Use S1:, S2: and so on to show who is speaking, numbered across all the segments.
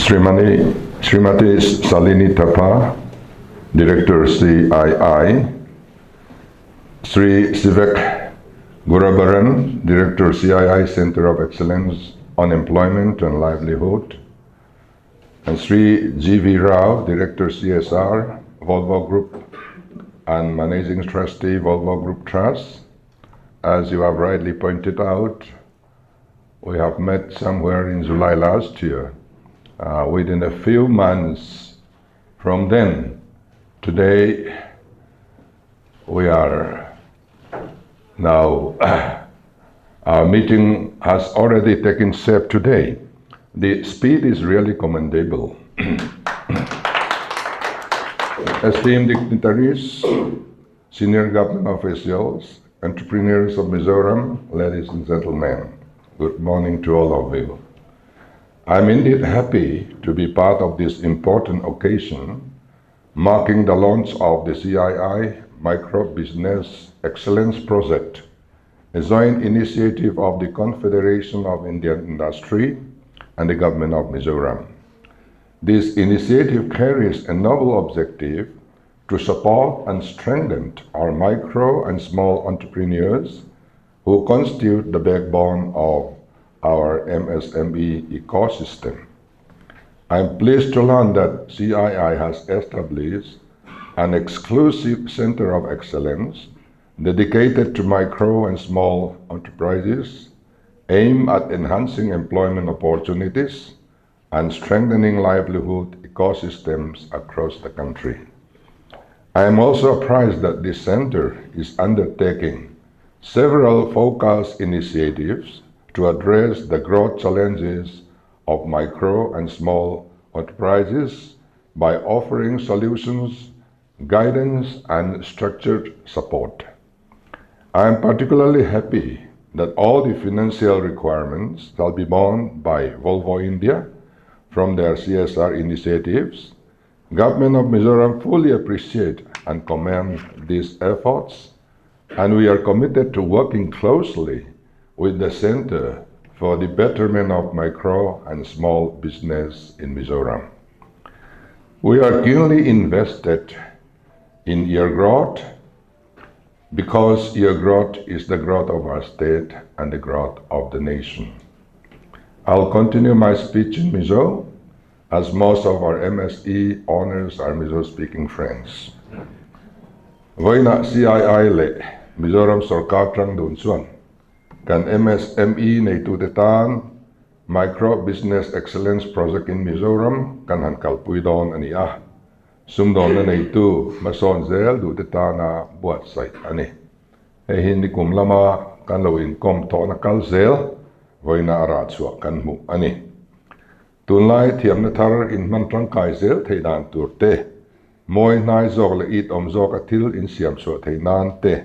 S1: Srimati Salini Thapa, Director CII, Sri Sivek Gurabaran, Director CII Center of Excellence on Employment and Livelihood, and Sri G.V. Rao, Director CSR, Volvo Group and Managing Trustee, Volvo Group Trust. As you have rightly pointed out, we have met somewhere in July last year. Within a few months from then, today we are now, our meeting has already taken shape today. The speed is really commendable. Esteemed dignitaries, senior government officials, entrepreneurs of Mizoram, ladies and gentlemen, good morning to all of you. I'm indeed happy to be part of this important occasion, marking the launch of the CII Micro Business Excellence Project, a joint initiative of the Confederation of Indian Industry and the Government of Mizoram. This initiative carries a noble objective to support and strengthen our micro and small entrepreneurs who constitute the backbone of our MSME ecosystem. I'm pleased to learn that CII has established an exclusive center of excellence dedicated to micro and small enterprises, aimed at enhancing employment opportunities and strengthening livelihood ecosystems across the country. I am also apprised that this center is undertaking several focused initiatives to address the growth challenges of micro and small enterprises by offering solutions, guidance, and structured support. I am particularly happy that all the financial requirements shall be borne by Volvo India from their CSR initiatives. Government of Mizoram fully appreciate and commend these efforts, and we are committed to working closely with the Center for the betterment of micro and small business in Mizoram. We are keenly invested in your growth because your growth is the growth of our state and the growth of the nation. I'll continue my speech in Mizo, as most of our MSE owners are Mizo-speaking friends. Voina CII le Mizoram Sarkar Trang Dun Suan, kan MSME nei tutetan Micro Business Excellence Project in Mizoram kan han kalpui don ani ah. Sumdon na nei tu mason zel tutetan na buat site ani. Hindi kumlama kan lawin kom to na kal zel voina arat suak kan mu ani. Tunlai thiam na thar in man trang kai zel theidan turte. Moi nai zog le it om zog atil in siam so theinan te.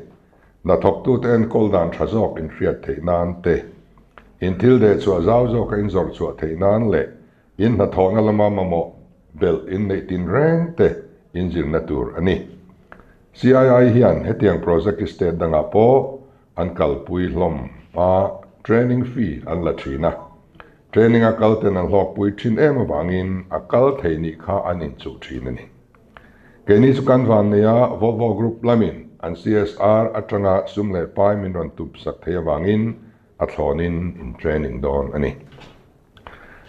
S1: Na thok tu ten koldan thazok in friat theinan te. In til de chua zau zok in zor chua theinan le. In na thonga lama mamo bel in nei tin reng te in zir natur ani. CII hian hetiang project state danga po an kalpui hlom a training fee an latrina. Training akal ten an lok pui chin em awangin akal theini kha an in chu thinani. Keni sukan van nia Volvo Group lamin and CSR atranga sumle pai minron tup sak thea wangin athlonin in training don ani.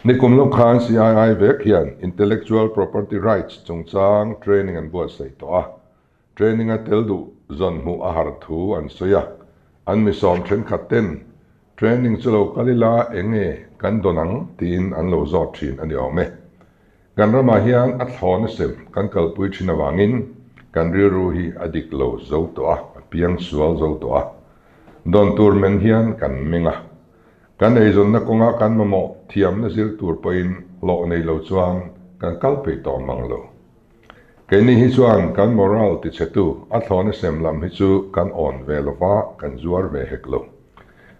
S1: Nikum lok khan CII vek hian intellectual property rights chungchang training and buat sai to a. Training a teldu zon mu ahar thu an soya an misom chen khaten training chulo kalila enge kan donang tin an lo zot thin ani ome. Kan rama hian athlon sem kan kalpui thina wangin kan riru hi adik lo zo to a piang sual zo to a. Don tur men hian kan minga. Kan ei zon na konga kan mamo thiam na zir tur poin lo nei lo chuang kan kalpei to manglo. Keni hi chuan kan moral ti chetu athlon sem lam hi chu kan on velova kan zuar ve heklo.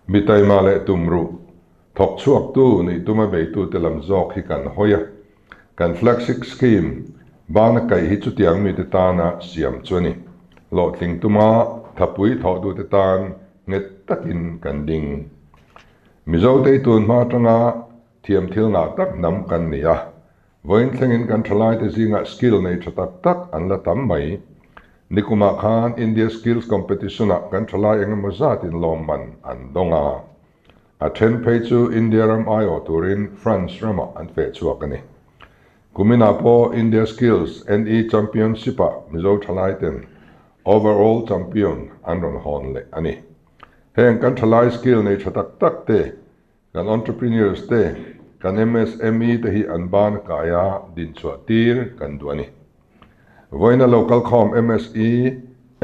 S1: Mitai male tumru thok chuak tu ni tuma be tu telam zok hi kan hoya. Kan flagship scheme bana kai hi chu tiang mi te tana siam chuni. Lo tling tuma thapui tho du te tan nget takin kan ding. Mizo te tun ma tanga thiam thil na tak nam kan nia. voin thlengin kan thalai te zinga skill nei thatak tak an la tam mai nikuma khan India Skills Competition a kan thalai engemaw zat in lawman an donga a then phei chu India ram ayo turin France rama an fe chuak ani kumina po India Skills NE Championship a Mizo thalai ten overall champion an ron hon le ani heng kan thalai skill nei thatak tak te kan entrepreneurs te kan MSME te hi an ban kaya din chua tir kan duani voina local com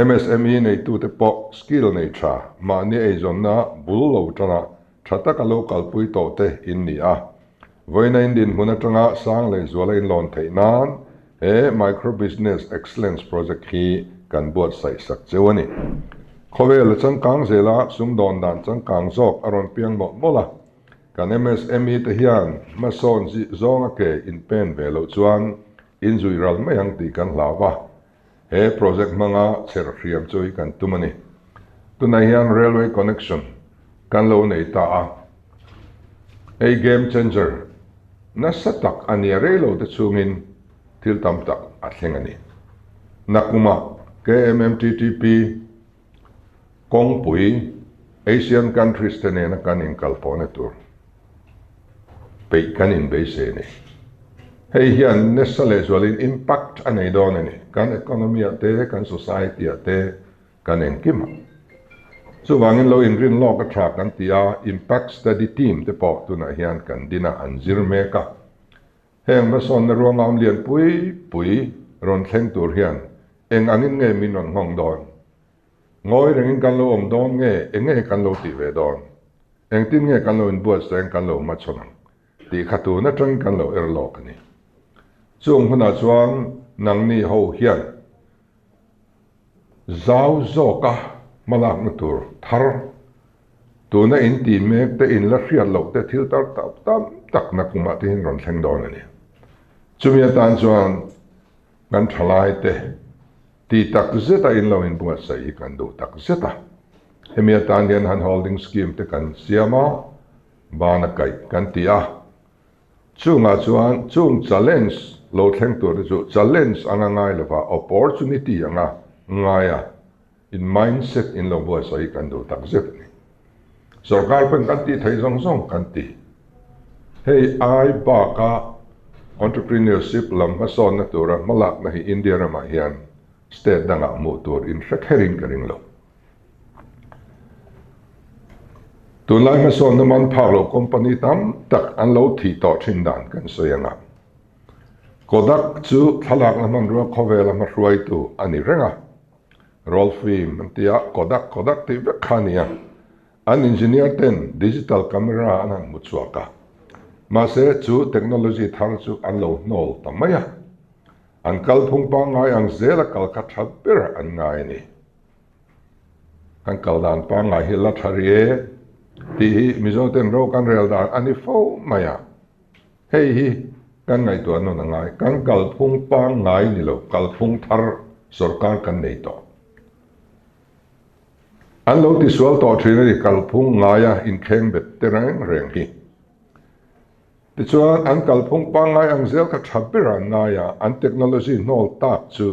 S1: MSME nei tu te po skill nei tha ma ni ei zonna bul lo tana thataka local pui to te in ni a voina indin huna tanga sang le zuala in lon thei nan e micro business excellence project hi kan buat sai sak chewani khovel changkang zela sumdon dan changkang zok aron piang mo mola kan MSME te hian ma son zi zonga ke in pen velo chuan in zuiral mayang ti kan lawa he project manga cher riam choi kan tumani tunai hian railway connection kan lo nei ta a game changer na satak ani relo te chungin til tam tak athengani nakuma KMMTTP kongpui Asian countries te ne na kan in kalpone tur pe kan in base ne hei hian nesale zualin impact anei don ani kan economy ate kan society ate kan enkima chuwangin lo in rin lo ka thak kan tia impact study team te po tuna hian kan dina an zirmeka heng ma son na ruang am lian pui ron thleng tur hian eng angin nge minon ngong don ngoi rengin kan lo om don nge kan lo ti ve don eng tin nge kan lo in buat seng kan lo ma chonang ti khatu na tang kan lo erlok ni chung huna chuan nang ni ho hian zau zoka malak na tur thar tuna in ti mek te in la hriat lo te thil tar tam tak na kuma te hin ron thleng don ani chumia tan chuan kan thalai te ti tak zeta in lo in buat sai kan do tak zeta hemia tan hian han holding scheme te kan siama bana kai kan tia chunga chuan chung challenge lo thleng tur chu challenge anga ngai lova opportunity anga ngaya in mindset in lo buat sai kan do tak zeta ni sarkar pen kan ti thai zong kan ti hei ai ba ka entrepreneurship lam ma son na tura malak na hi India rama hian state danga motor in herin karing lo tunlai ma son na man phalo company tam tak an lo thi to thin dan kan soyanga Govt chu thalak na man ro khowela ma ruai tu ani renga rolfim tia Govt ti ve khania an engineer ten digital camera anan muchuaka ma se chu technology thar chu an lo nol tamaya an kalphung pa ngai ang zela kalka thaber an ngai ni kan kaldan pa ngai hila tharie ti hi mizo ten ro kan rel dan ani fo maya hei hi kan ngai tu anu ngai kan kalphung pa ngai ni lo kalphung thar sarkar kan nei to an lo ti sual to thina kalphung ngaya in kheng bet terang reng hi ti chuan an kalphung pa ngai ang zel ka thabera ngaya an technology nol tak chu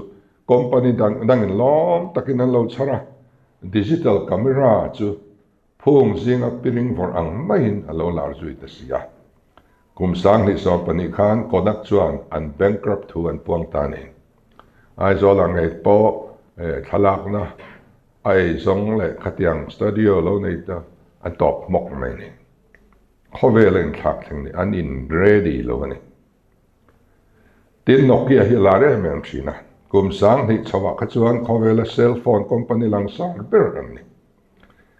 S1: company dang in lom takin an lo chara digital camera chu phung zinga piring vor ang main alo lar zui ta sia kum sang ni so pani khan Govt chuan an bankrupt thu an puang ta ni ai zo lang ngai po thalak na ai zong le khatiang studio lo nei ta an top mok mai ni khowelen thak thing ni an in ready lo ni tin Nokia hi la re men china kum sang ni chawa kha chuan khowela cell phone company lang sang ber kan ni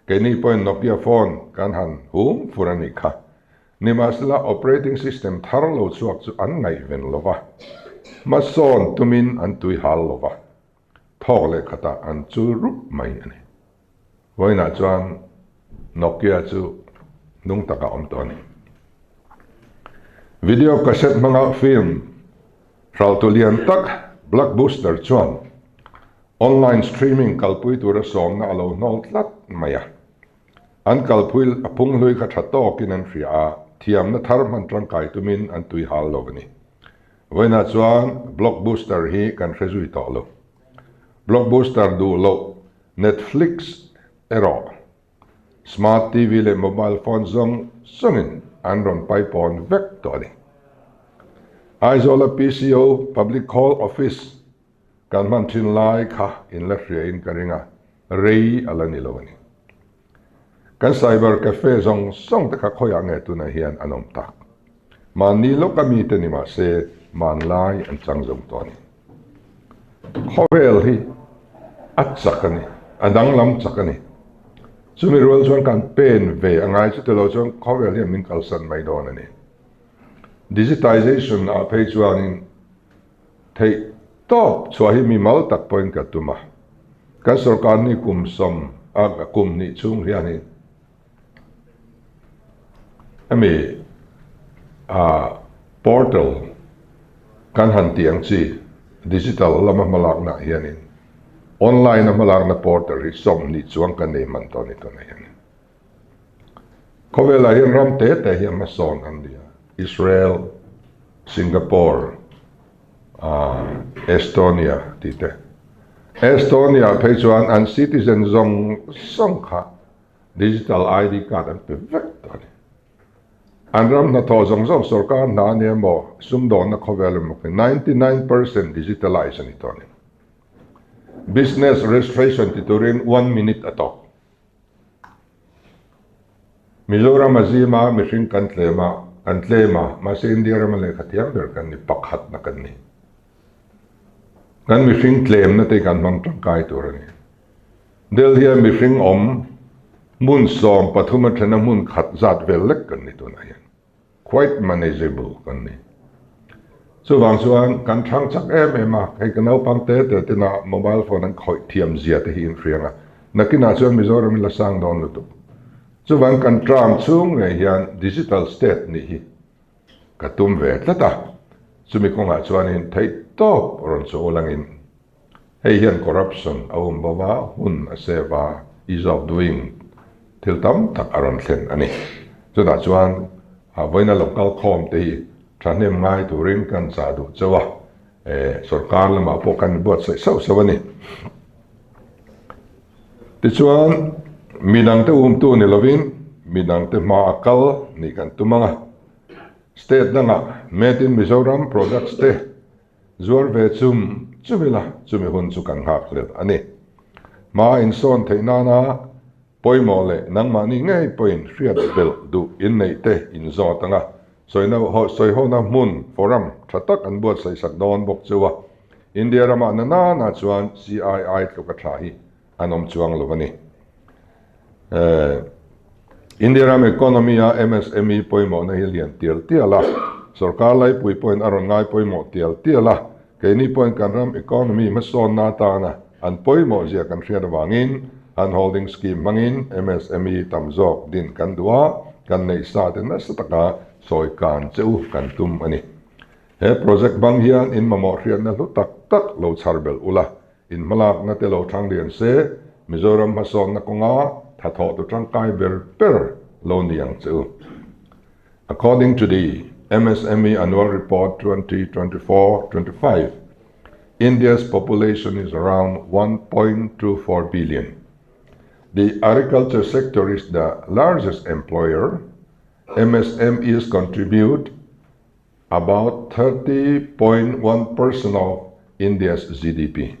S1: ke ni point Nokia phone kan han hum furani kha ni masla operating system thar lo chuak chu an ngai ven lova ma son tumin an tui hal lova thok le khata an chu rup mai ani voina chuan Nokia chu nung taka om to ni video cassette manga film ral to lian tak blockbuster chuan online streaming kalpui tura som na alo nol tlat maya an kalpui apung lui kha thato kin an ria thiam na thar man tang kai tumin an tui hal lovani Voina chuan blockbuster hi kan hreizui to lo. Blockbuster du lo Netflix ero. Smart TV le mobile phone zong sungin andron paipon vek to ni. Aizola PCO public call office kan man thin lai kha in la hria in karinga rei alani lo ni. Kan cyber cafe zong song ta kha khoya nge tu na hian anom tak. Man ni lo kami te ni ma se man lai an chang zong to ni. Khovel hi at sakani adang lam sakani. Sumi rual chuan kan pen ve angai chu telo chuan khovel hi min kalsan mai don ani. Digitization a page chuan in thei top chuahi mi mal tak point ka tuma. Kan sarkar ni kum som a kum ni chung hian ami portal kan han tiang chi digital lama malak na hianin online na malak na portal hi som ni chuang kan nei man to ni to na hian kovela hian ram te hian ma son an dia Israel, Singapore, Estonia tite Estonia phei chuan an citizen zong song kha digital ID card an pe vek to ni Anram na to zong zong sarkar na niya mo sumdon na kovelum mo 99% digitalized ni to ni. Business registration titurin 1 minute ato. Mizoram mazima mishing kantlema masi India ramale khatiyam ber kan ni pakhat na kan ni. Kan mishing claim na te kan mang tangkai turani. Delhi mishing mun som pathuma thana mun khat zat velek kan ni to na yan. Quite manageable kan ni. So wang chuan kan thang chak ema kai kanau pangte te na mobile phone an khoi thiam zia te hi in frianga. Nakina chuan Mizoram la sang don lu tu. So wang kan tram chung nge hian digital state ni hi. Katum ve tlata. Sumi konga chuan in thei top ron so ulangin. Hei hian corruption awum bawa hun aseva ease of doing tiltam tak aron thlen ani so da chuan voina local khom te thanem ngai turin kan sa du chawa sarkar lama po kan bot sai so ani ti chuan minang te tu ni lovin minang te ma akal ni kan tumanga state danga made in Mizoram products te zuar ve chumila chumi hun chu kan hak le ani ma in son theinana poimo le nang mani ngai point riat bel du in nei te in zo tanga soi ho na mun forum thatak an buat sai sak don bok chuwa India rama na chuan CII to ka thahi anom chuang lovani India ram economy a MSME poimo na hilian tiala sarkar lai pui point aron ngai poimo tiala ke ni point kan ram economy ma son na ta na an poimo zia kan riat wangin an holding scheme mangin MSME tamzok din kan dua kan nei sa ten na sataka soi kan cheu kan tum ani he project bang hian in mamo rian na lu tak lo charbel ula in malak na te lo thang dian se Mizoram mason na konga thatho to tangkai per lo niang cheu according to the MSME annual report 2024-25 India's population is around 1.24 billion. The agriculture sector is the largest employer. MSMEs contribute about 30.1% of India's GDP.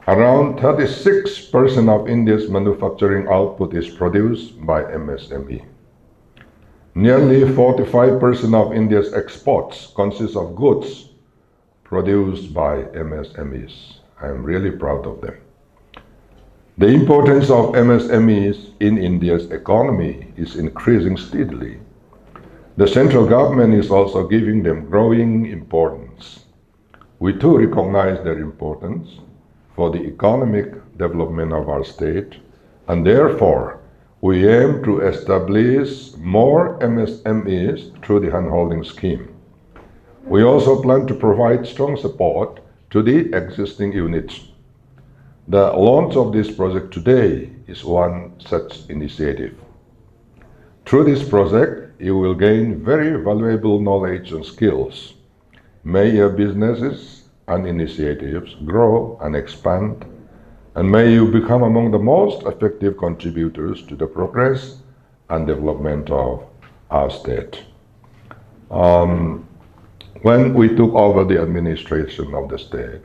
S1: Around 36% of India's manufacturing output is produced by MSME. Nearly 45% of India's exports consist of goods produced by MSMEs. I am really proud of them. The importance of MSMEs in India's economy is increasing steadily. The central government is also giving them growing importance. We too recognize their importance for the economic development of our state, and therefore we aim to establish more MSMEs through the handholding scheme. We also plan to provide strong support to the existing units. The launch of this project today is one such initiative. Through this project, you will gain very valuable knowledge and skills May your businesses and initiatives grow and expand, and may you become among the most effective contributors to the progress and development of our state. When we took over the administration of the state,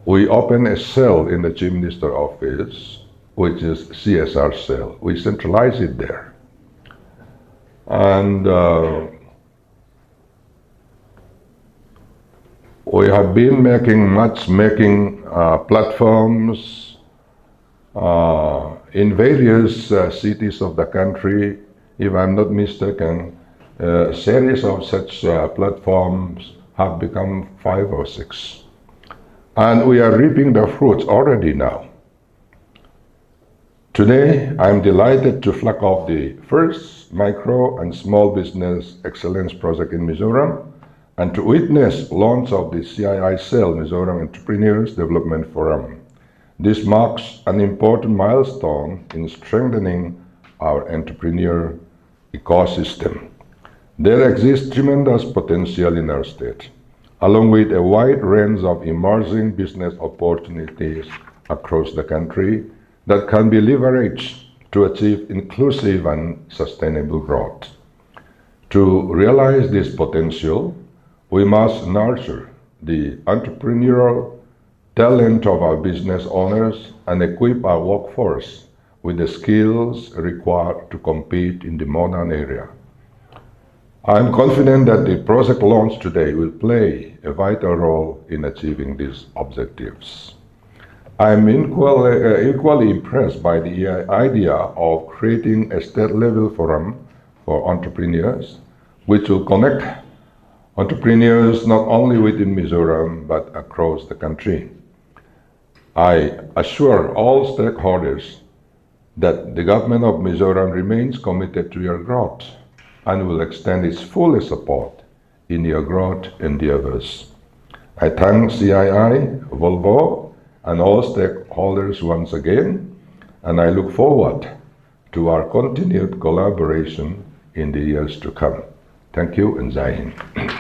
S1: we opened a cell in the Chief Minister's office, which is CSR cell. We centralized it there. And we have been making matchmaking platforms in various cities of the country. If I'm not mistaken, a series of such platforms have become 5 or 6. And we are reaping the fruits already now. Today, I'm delighted to flag off the first Micro and Small Business Excellence Project in Mizoram and to witness launch of the CII Cell Mizoram Entrepreneurs Development Forum. This marks an important milestone in strengthening our entrepreneur ecosystem. There exists tremendous potential in our state, along with a wide range of emerging business opportunities across the country that can be leveraged to achieve inclusive and sustainable growth. To realize this potential, we must nurture the entrepreneurial talent of our business owners and equip our workforce with the skills required to compete in the modern era. I am confident that the project launched today will play a vital role in achieving these objectives. I am equally impressed by the idea of creating a state-level forum for entrepreneurs, which will connect entrepreneurs not only within Mizoram but across the country. I assure all stakeholders that the government of Mizoram remains committed to your growth and will extend its full support in your growth endeavors. I thank CII, Volvo, and all stakeholders once again, and I look forward to our continued collaboration in the years to come. Thank you and Jai Hind.